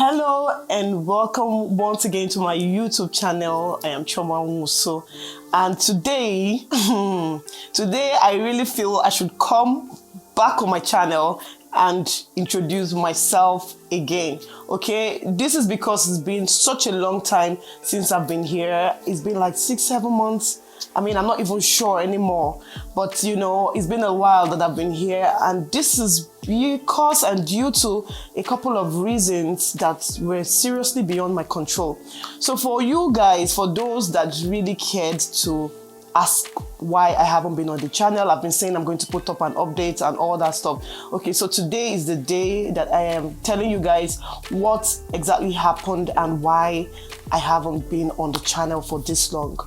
Hello and welcome once again to my YouTube channel. I am Choma Muso, and today I really feel I should come back on my channel and introduce myself again. Okay, this is because it's been such a long time since I've been here. It's been like 6-7 months. I mean, I'm not even sure anymore, but it's been a while that I've been here, and this is because and due to a couple of reasons that were seriously beyond my control. So for you guys, for those that really cared to ask why I haven't been on the channel, I've been saying I'm going to put up an update and all that stuff. Okay, so today is the day that I am telling you guys what exactly happened and why I haven't been on the channel for this long.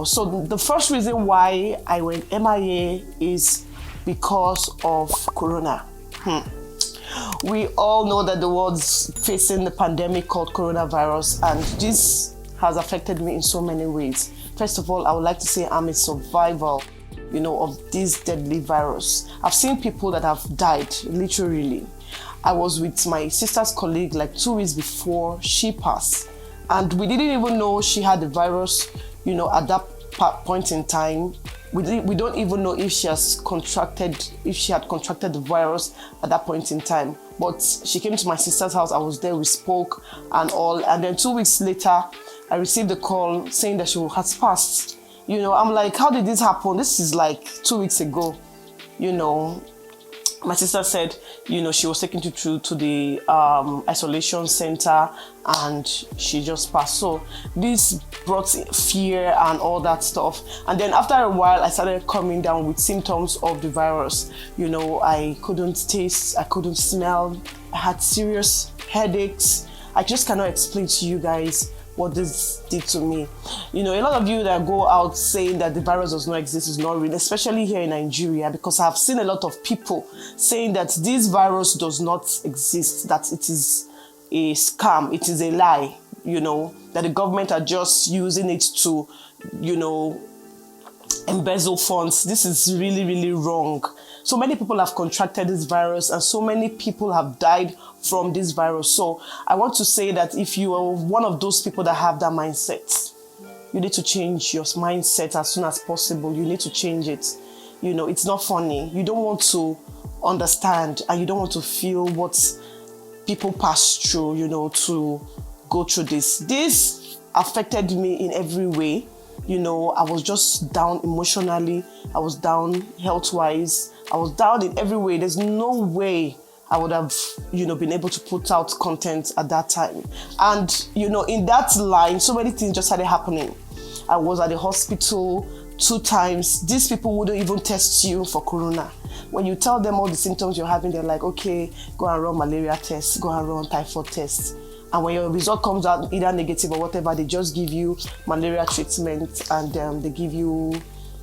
So the first reason why I went M.I.A is because of Corona. We all know that the world's facing the pandemic called coronavirus, and this has affected me in so many ways. First of all, I would like to say I'm a survivor, of this deadly virus. I've seen people that have died, literally. I was with my sister's colleague like 2 weeks before she passed, and we didn't even know she had the virus, at that point in time. We don't even know if she had contracted the virus at that point in time. But she came to my sister's house, I was there, we spoke and all. And then 2 weeks later, I received a call saying that she has passed. I'm like, how did this happen? This is like 2 weeks ago. My sister said, she was taken to the isolation center and she just passed. So this brought fear and all that stuff. And then after a while, I started coming down with symptoms of the virus. I couldn't taste, I couldn't smell, I had serious headaches. I just cannot explain to you guys what this did to me. A lot of you that go out saying that the virus does not exist is not real, especially here in Nigeria, because I've seen a lot of people saying that this virus does not exist, that it is a scam, it is a lie, that the government are just using it to, embezzle funds. This is really, really wrong. So many people have contracted this virus and so many people have died from this virus. So I want to say that if you are one of those people that have that mindset, you need to change your mindset as soon as possible. You need to change it. It's not funny. You don't want to understand and you don't want to feel what people pass through, to go through this. This affected me in every way. I was just down emotionally. I was down health-wise. I was down in every way. There's no way I would have, been able to put out content at that time. And, in that line, so many things just started happening. I was at the hospital 2 times. These people wouldn't even test you for corona. When you tell them all the symptoms you're having, they're like, okay, go and run malaria tests, go and run typhoid tests. And when your result comes out either negative or whatever, they just give you malaria treatment and they give you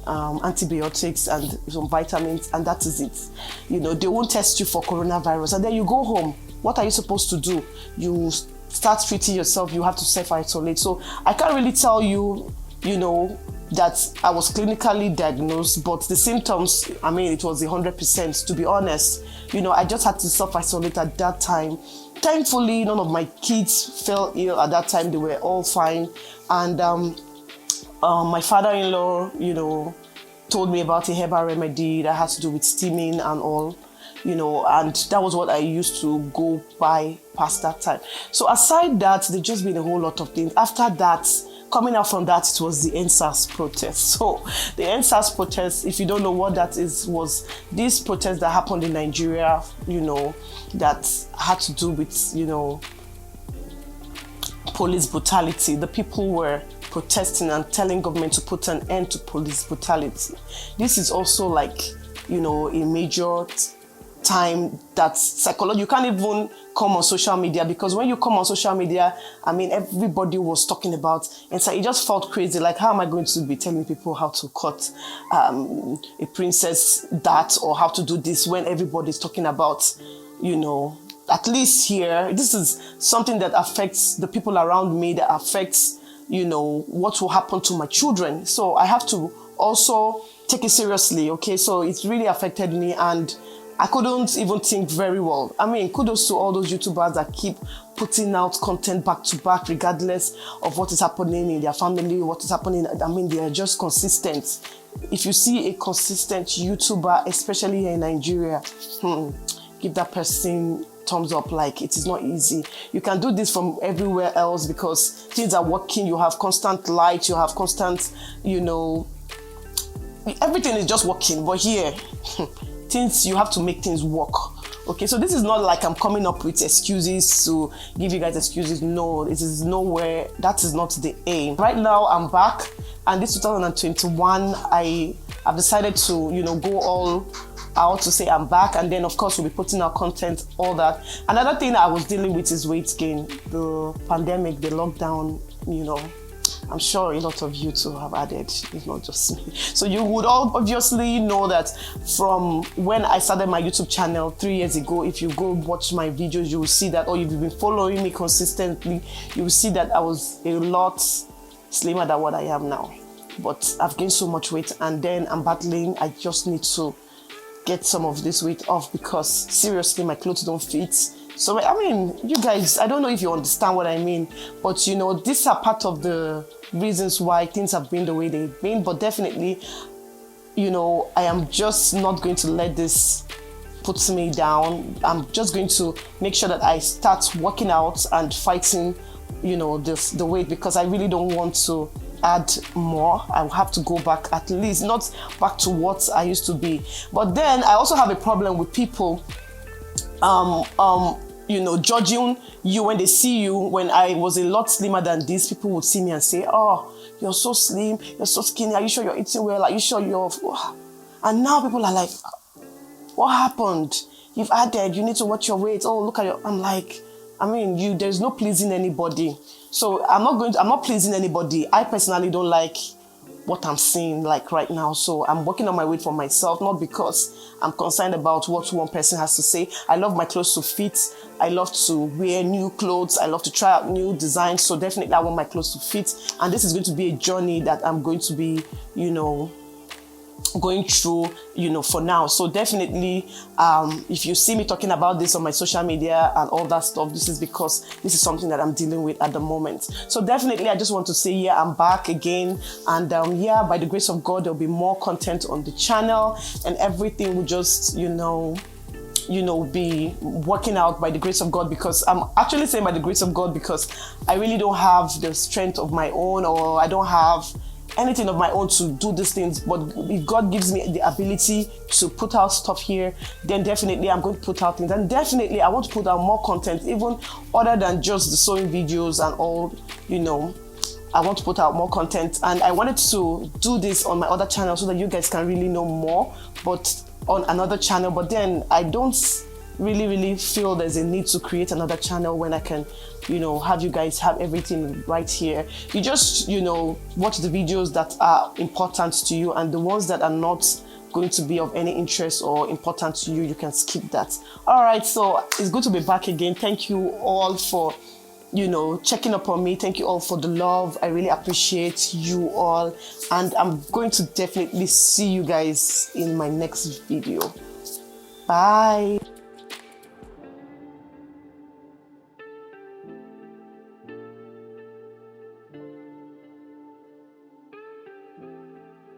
antibiotics and some vitamins, and that is it. They won't test you for coronavirus. And then you go home. What are you supposed to do? You start treating yourself. You have to self-isolate. So I can't really tell you, that I was clinically diagnosed, but the symptoms, it was 100%, to be honest. I just had to self-isolate at that time. Thankfully, none of my kids fell ill at that time. They were all fine. And my father-in-law, told me about a herbal remedy that has to do with steaming and all, and that was what I used to go by past that time. So aside that, there's just been a whole lot of things. After that, coming out from that, it was the EndSARS protest. So the EndSARS protest, if you don't know what that is, was this protest that happened in Nigeria, that had to do with, police brutality. The people were protesting and telling government to put an end to police brutality. This is also like, a major time that psychology, you can't even come on social media, because when you come on social media, everybody was talking about, and so it just felt crazy. Like, how am I going to be telling people how to cut a princess that, or how to do this, when everybody's talking about, at least here, this is something that affects the people around me, that affects, what will happen to my children. So I have to also take it seriously, okay? So it really affected me, and I couldn't even think very well. I mean, kudos to all those YouTubers that keep putting out content back to back, regardless of what is happening in their family, what is happening. I mean, they are just consistent. If you see a consistent YouTuber, especially here in Nigeria, give that person thumbs up. Like, it is not easy. You can do this from everywhere else because things are working. You have constant light. You have constant, everything is just working. But here, things, you have to make things work. Okay, so this is not like I'm coming up with excuses to give you guys excuses. No, it is nowhere. That is not the aim. Right now, I'm back, and this 2021, I have decided to, go all out to say I'm back, and then of course we'll be putting out content, all that. Another thing I was dealing with is weight gain. The pandemic, the lockdown, I'm sure a lot of you too have added, if not just me. So you would all obviously know that from when I started my YouTube channel 3 years ago, if you go watch my videos, you will see that, or if you've been following me consistently, you will see that I was a lot slimmer than what I am now. But I've gained so much weight, and then I'm battling. I just need to get some of this weight off because seriously, my clothes don't fit. So, I mean, you guys, I don't know if you understand what I mean, but these are part of the reasons why things have been the way they've been. But definitely, I am just not going to let this put me down. I'm just going to make sure that I start working out and fighting, the weight, because I really don't want to add more. I have to go back, at least not back to what I used to be. But then I also have a problem with people judging you when they see you. When I was a lot slimmer than this, people would see me and say, oh, you're so slim, you're so skinny, are you sure you're eating well, are you sure you're... And now people are like, what happened? You've added, you need to watch your weight, oh, look at your... I'm like, I mean, there's no pleasing anybody. So I'm not pleasing anybody. I personally don't like what I'm seeing like right now. So I'm working on my weight for myself, not because I'm concerned about what one person has to say. I love my clothes to fit. I love to wear new clothes. I love to try out new designs. So definitely I want my clothes to fit. And this is going to be a journey that I'm going to be, going through, for now. So definitely, if you see me talking about this on my social media and all that stuff, this is because this is something that I'm dealing with at the moment. So definitely, I just want to say, yeah, I'm back again. And yeah, by the grace of God, there'll be more content on the channel, and everything will just, be working out by the grace of God, because I'm actually saying by the grace of God because I really don't have the strength of my own, or I don't have anything of my own to do these things. But if God gives me the ability to put out stuff here, then definitely I'm going to put out things. And definitely I want to put out more content, even other than just the sewing videos and all, I want to put out more content. And I wanted to do this on my other channel so that you guys can really know more, but on another channel. But then I don't really feel there's a need to create another channel when I can, have you guys have everything right here. You just, watch the videos that are important to you, and the ones that are not going to be of any interest or important to you, you can skip that. All right, so it's good to be back again. Thank you all for, checking up on me. Thank you all for the love. I really appreciate you all. And I'm going to definitely see you guys in my next video. Bye.